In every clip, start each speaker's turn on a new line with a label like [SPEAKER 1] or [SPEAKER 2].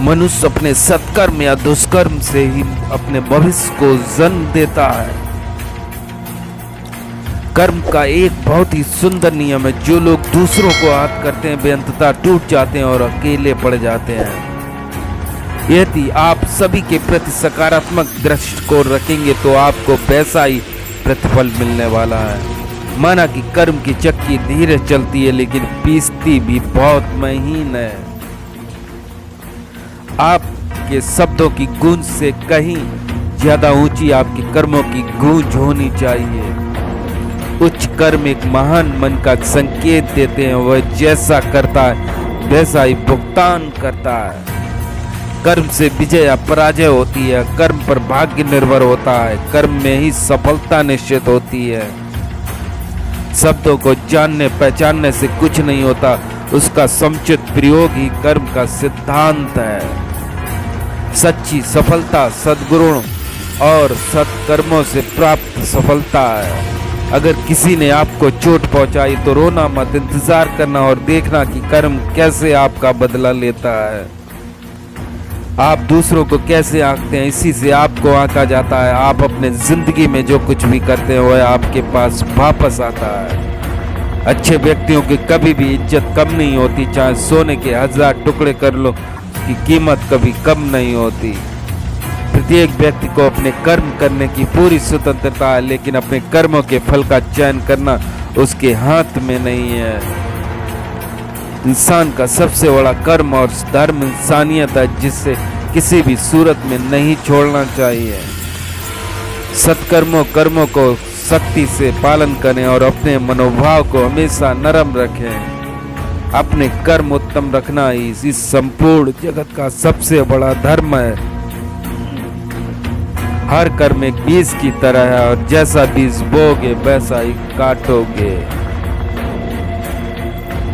[SPEAKER 1] मनुष्य अपने सत्कर्म या दुष्कर्म से ही अपने भविष्य को जन्म देता है। कर्म का एक बहुत ही सुंदर नियम है। जो लोग दूसरों को आहत करते हैं वे अंततः टूट जाते हैं और अकेले पड़ जाते हैं। यदि आप सभी के प्रति सकारात्मक दृष्टिकोण रखेंगे तो आपको वैसा ही प्रतिफल मिलने वाला है। माना कि कर्म की चक्की धीरे चलती है लेकिन पीसती भी बहुत महीन है। आपके शब्दों की गूंज से कहीं ज्यादा ऊंची आपके कर्मों की गूंज होनी चाहिए। उच्च कर्म एक महान मन का संकेत देते हैं। वह जैसा करता है वैसा ही भुगतान करता है। कर्म से विजय या पराजय होती है। कर्म पर भाग्य निर्भर होता है। कर्म में ही सफलता निश्चित होती है। शब्दों को जानने पहचानने से कुछ नहीं होता, उसका समुचित प्रयोग ही कर्म का सिद्धांत है। सच्ची सफलता सद्गुणों और सत्कर्मों से प्राप्त सफलता है। अगर किसी ने आपको चोट पहुंचाई तो रोना मत, इंतजार करना और देखना कि कर्म कैसे आपका बदला लेता है। आप दूसरों को कैसे आंकते हैं इसी से आपको आंका जाता है। आप अपने जिंदगी में जो कुछ भी करते हैं वह आपके पास वापस आता है। अच्छे व्यक्तियों की कभी भी इज्जत कम नहीं होती, चाहे सोने के 1000 टुकड़े कर लो, की कीमत कभी कम नहीं होती। प्रत्येक व्यक्ति को अपने कर्म करने की पूरी स्वतंत्रता है, लेकिन अपने कर्मों के फल का चयन करना उसके हाथ में नहीं है। इंसान का सबसे बड़ा कर्म और धर्म इंसानियत है, जिससे किसी भी सूरत में नहीं छोड़ना चाहिए। सत्कर्मों कर्मों को सख्ती से पालन करें और अपने मनोभाव को हमेशा नरम रखें। अपने कर्म उत्तम रखना ही इस संपूर्ण जगत का सबसे बड़ा धर्म है। हर कर्म एक बीज की तरह है और जैसा बीज बोगे वैसा ही काटोगे।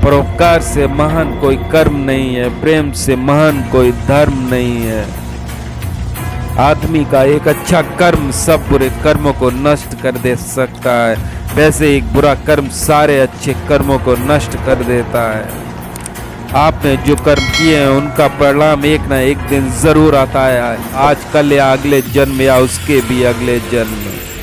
[SPEAKER 1] परोपकार से महान कोई कर्म नहीं है, प्रेम से महान कोई धर्म नहीं है। आदमी का एक अच्छा कर्म सब बुरे कर्मों को नष्ट कर दे सकता है, वैसे एक बुरा कर्म सारे अच्छे कर्मों को नष्ट कर देता है। आपने जो कर्म किए हैं उनका परिणाम एक ना एक दिन जरूर आता है, आज कल या अगले जन्म या उसके भी अगले जन्म।